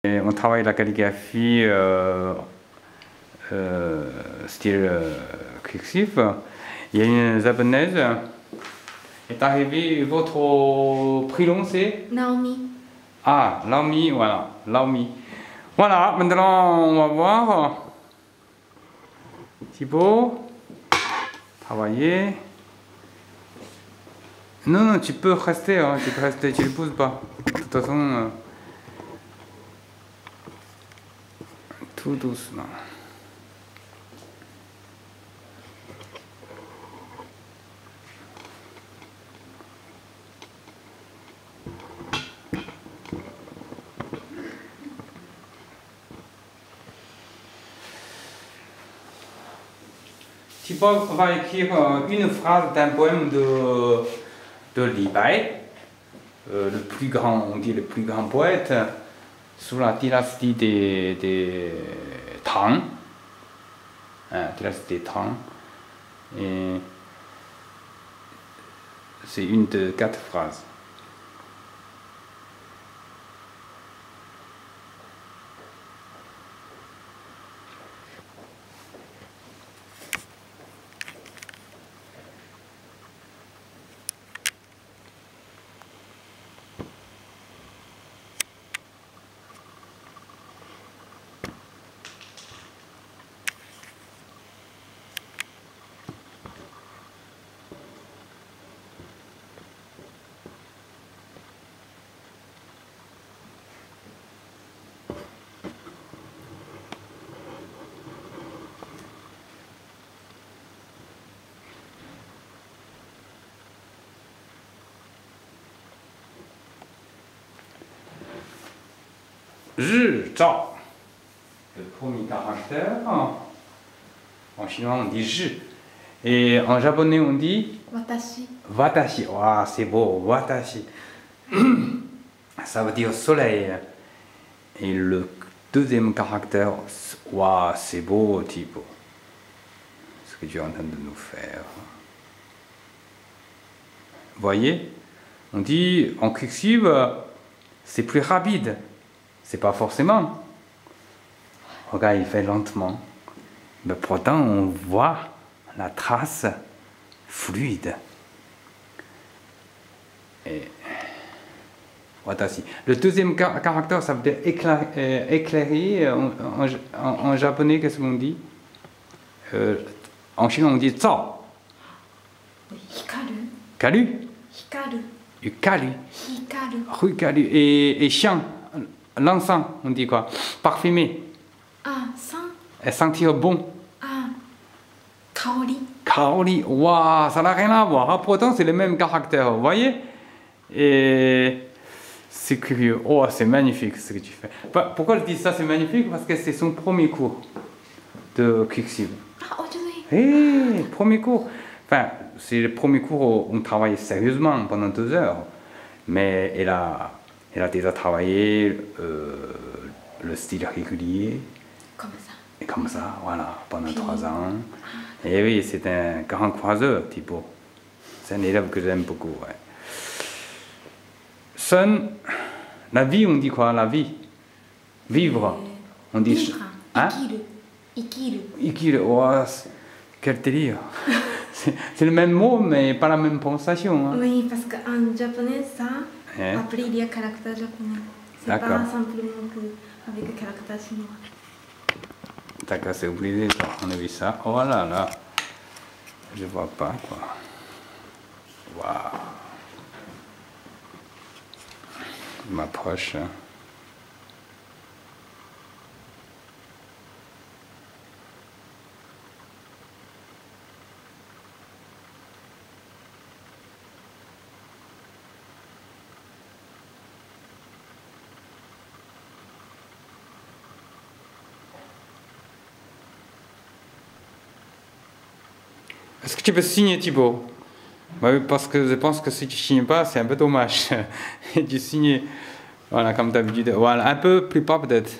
Et on travaille la calligraphie style cursif. Il y a une japonaise. Est arrivé votre prénom, c'est Naomi. Ah, Naomi, voilà, Naomi. Voilà, maintenant on va voir. Thibaut, travailler. Non, non, tu peux rester, hein, tu peux rester, tu ne pousses pas. De toute façon, tout doucement. Thibaut va écrire une phrase d'un poème de Li Bai, le plus grand, on dit le plus grand poète, sous la dynastie des Tang. Dynastie des Tang. Et c'est une de 4 phrases. Zhi Zhao, le premier caractère. En chinois on dit zhi. Et en japonais on dit Watashi. watashi. Waouh, c'est beau, watashi. Ça veut dire soleil. Et le deuxième caractère, waouh, c'est beau, Thibaut. Ce que tu es en train de nous faire. Vous voyez, on dit en cursive, c'est plus rapide. C'est pas forcément. Regarde, il fait lentement. Mais pourtant, on voit la trace fluide. Et watashi. Le deuxième caractère, ça veut dire éclairer. En japonais, qu'est-ce qu'on dit? En chinois, on dit zao. Hikaru. Kalu. Hikaru. Kalu. Hikaru. Rukalu. Et chiant. L'encens, on dit quoi? Parfumé. Ah, san. Et sentir bon. Ah, kaori. Kaori. Waouh, ça n'a rien à voir. Pourtant, c'est le même caractère, vous voyez? Et c'est curieux. Oh, c'est magnifique ce que tu fais. Pourquoi je dis ça, c'est magnifique? Parce que c'est son premier cours de cursive. Ah, aujourd'hui. Hé, premier cours. Enfin, c'est le premier cours où on travaille sérieusement pendant 2 heures. Mais elle a déjà travaillé le style régulier. Comme ça. Et comme ça, voilà, pendant 3 ans. Et oui, c'est un grand croiseur, Thibaut. C'est un élève que j'aime beaucoup. Ouais. Sun, la vie, on dit quoi? La vie? Vivre. On dit. Vivre. Hein? Ikiru. Ikiru. Ikiru. Oh, quel délire. C'est le même mot, mais pas la même prononciation. Hein. Oui, parce qu'en japonais, ça, Eh? après il y a caractère japonais. C'est pas D'accord. simplement avec caractère chinois. D'accord, c'est oublié, on a vu ça. Oh là là, je vois pas quoi. Waouh. Je m'approche. Est-ce que tu peux signer, Thibaut? Bah oui, parce que je pense que si tu ne signes pas, c'est un peu dommage. Et tu signes, voilà, comme d'habitude. Voilà, un peu plus bas peut-être.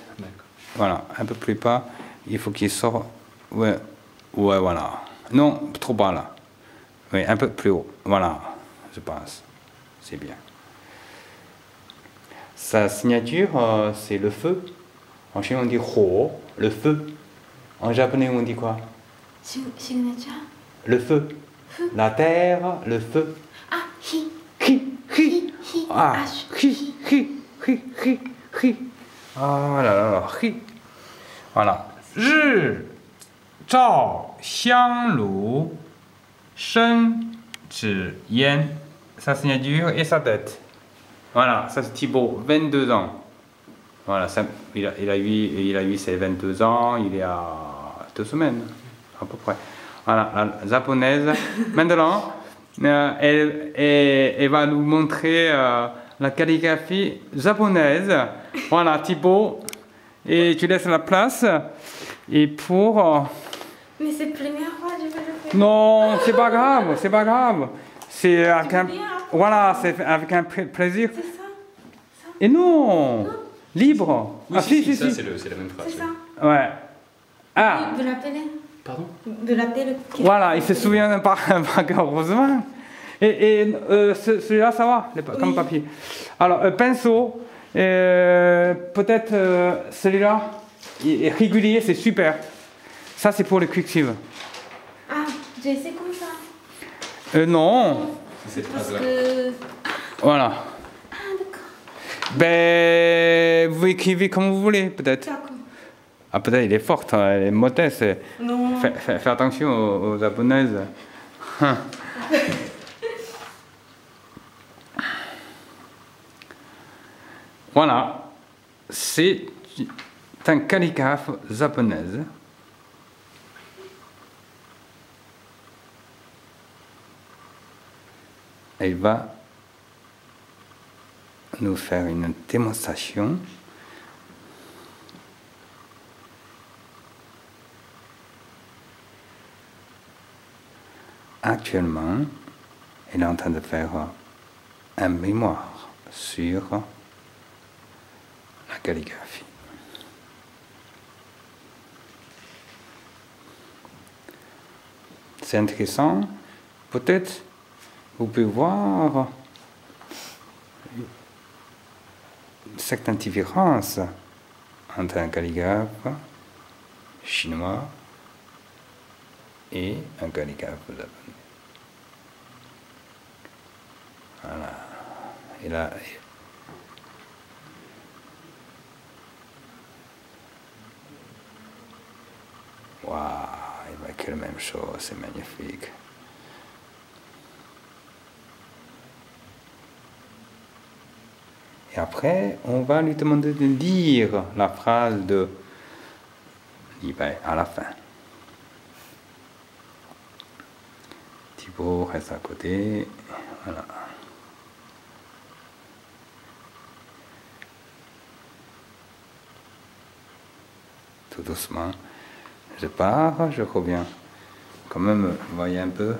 Voilà, un peu plus bas. Il faut qu'il sorte. Ouais, ouais, voilà. Non, trop bas là. Oui, un peu plus haut. Voilà, je pense. C'est bien. Sa signature, c'est le feu. En chinois, on dit ho, le feu. En japonais, on dit quoi? Signature. Le feu. La terre, le feu. Ah, hi. Hi. Ah, hi. Hi. Ah là là là, hi. Voilà. 日照香炉生纸烟. Sa signature et sa tête. Voilà, ça c'est Thibaut, 22 ans. Voilà, ça, il a eu ses 22 ans, il y a 2 semaines, à peu près. Voilà, la japonaise. Maintenant, elle va nous montrer la calligraphie japonaise. Voilà, Thibaut, et tu laisses la place. Et pour... Mais c'est la première fois que je vais le faire. Non, c'est pas grave, c'est pas grave. C'est avec un... bien, Voilà, c'est avec un plaisir. C'est ça. Et non, libre. Oui, Ah si, si. c'est la même phrase. C'est oui. ça. Ouais. Ah, Vous l'appelez? Pardon? Vous l'appelez? voilà, il se souvient pas, heureusement. Et celui-là, ça va, comme Oui. papier. Alors, pinceau, peut-être celui-là, il est régulier, c'est super. Ça, c'est pour le quicksilver. Ah, j'ai essayé comme ça. Non, C'est cette Parce phrase-là. que... voilà. Ah, d'accord. Ben, vous écrivez comme vous voulez, peut-être. D'accord. Ah, peut-être il est fort, hein, elle est modeste. Non. Fais attention aux japonaises. Hein. Voilà, c'est un calligraphe japonaise. Elle va nous faire une démonstration. Actuellement, elle est en train de faire un mémoire sur la calligraphie. C'est intéressant. Peut-être vous pouvez voir certaines différences entre un calligraphe chinois et un calligraphe japonais. Voilà. Et là, waouh, il va écrire la même chose, c'est magnifique. Et après, on va lui demander de lire la phrase de Li Bai à la fin. Thibaut reste à côté. Voilà. Tout doucement. Je pars, je reviens. Quand même, vous voyez un peu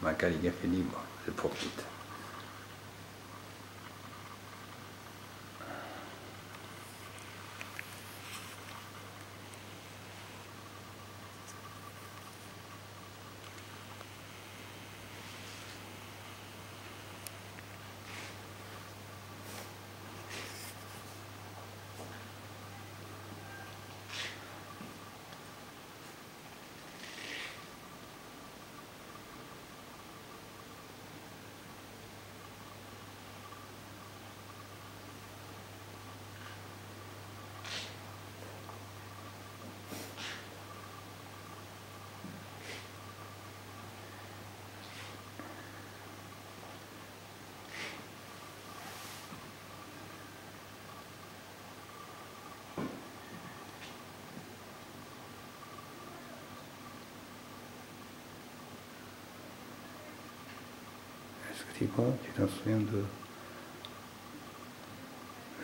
ma calligraphie libre. Je profite. Tu t'en souviens de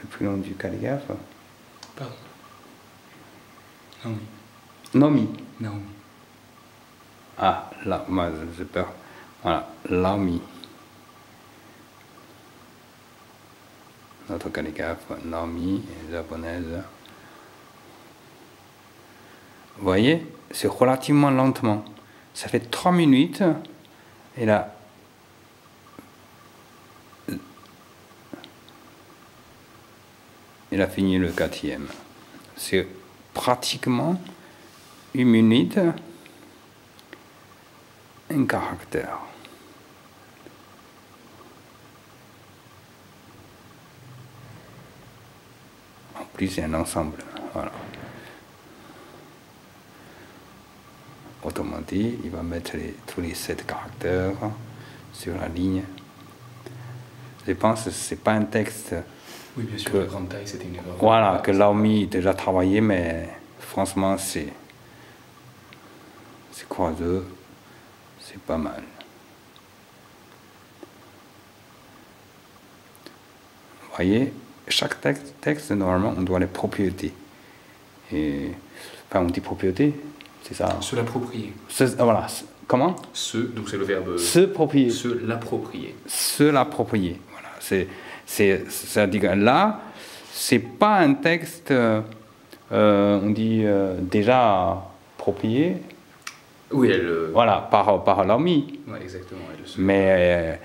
le prénom du calligraphe? Pardon. Naomi. Nomi. Naomi. Ah, là, moi j'ai peur. Voilà, Naomi. Notre calligraphe, Naomi, japonaise. Vous voyez, c'est relativement lentement. Ça fait 3 minutes. Et là, il a fini le 4e. c'est pratiquement 1 minute, un caractère. En plus, c'est un ensemble. Voilà. Autrement dit, il va mettre tous les 7 caractères sur la ligne. Je pense que ce n'est pas un texte. Oui, bien sûr, la grande taille, c'était une erreur. Voilà, que Laomi a déjà travaillé, mais franchement, c'est croiseux, c'est pas mal. Vous voyez, chaque texte, normalement, on doit les propriétés. Et, enfin, on dit propriété, c'est ça. Se l'approprier. Voilà. Comment? Donc c'est le verbe. Se proprier. Se l'approprier. Se l'approprier. Voilà. C'est-à-dire que là, c'est pas un texte, on dit déjà approprié. Oui, elle. Voilà, par Laomi. Oui, exactement. Mais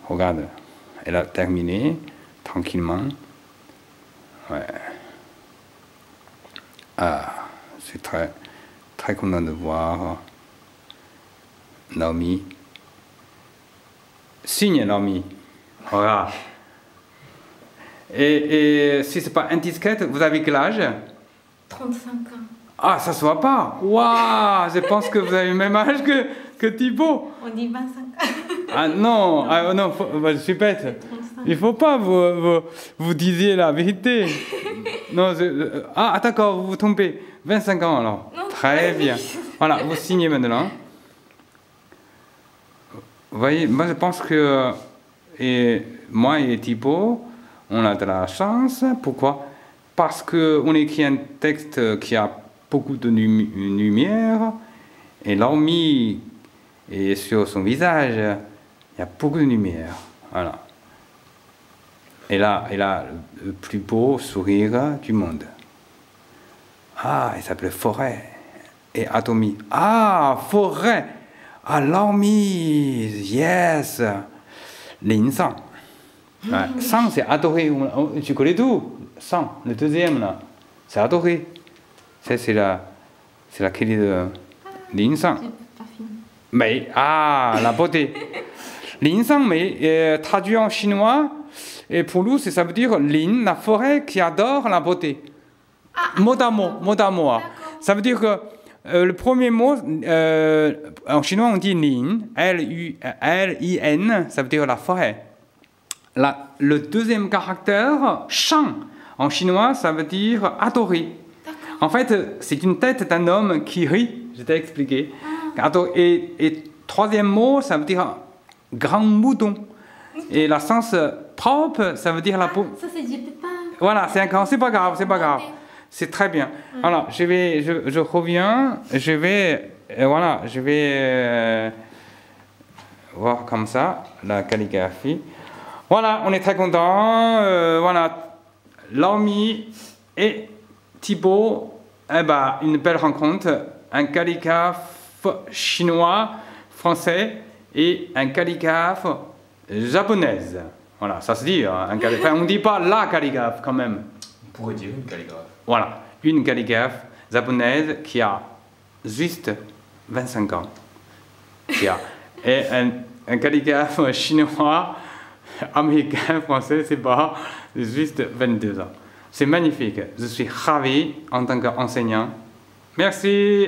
regarde, elle a terminé tranquillement. Ouais. Ah, c'est très, très content de voir Naomi. Signe Naomi. Regarde. Et si c'est pas indiscret, vous avez quel âge? 35 ans. Ah, ça se voit pas. Waouh, je pense que vous avez le même âge que Thibaut. On dit 25 ans. Ah non, non, je suis bête. Il faut pas vous disiez la vérité. Non, d'accord, vous vous trompez. 25 ans alors. Non, très bien. Voilà, vous signez maintenant. Vous voyez, moi je pense que moi et Thibaut, on a de la chance. Pourquoi? Parce qu'on écrit un texte qui a beaucoup de lumière, et Laomi, et sur son visage, il y a beaucoup de lumière. Voilà. Elle a le plus beau sourire du monde. Ah, elle s'appelle Forêt. Et Atomi. Ah, Forêt. Ah, Laomi. Yes. Lin Sang. Ouais. Sang, c'est adoré. Tu connais tout. Sang, le deuxième là. C'est adoré. C'est la clé de Lin Sang. Mais, la beauté. Lin Sang, mais traduit en chinois. Et pour nous, ça veut dire Lin, la forêt qui adore la beauté. Mot à mot. Ça veut dire que le premier mot, en chinois, on dit Lin, L-I-N, ça veut dire la forêt. Le deuxième caractère, Shang, en chinois, ça veut dire adorer. En fait, c'est une tête d'un homme qui rit, je t'ai expliqué. Et troisième mot, ça veut dire grand mouton. Et la sens propre, ça veut dire la peau. Ça, c'est du pépin. Voilà, c'est pas grave. C'est très bien. Alors, je reviens, je vais voir comme ça, la calligraphie. Voilà, on est très contents. Voilà, Laomi et Thibaut, une belle rencontre. Un calligraphe chinois, français et un calligraphe japonaise. Voilà, ça se dit, un calligraphe. On ne dit pas la calligraphe quand même. On pourrait dire une calligraphe. Voilà, une calligraphe japonaise qui a juste 25 ans. Et un calligraphe chinois, américain, français, c'est pas juste 22 ans. C'est magnifique. Je suis ravi en tant qu'enseignant. Merci.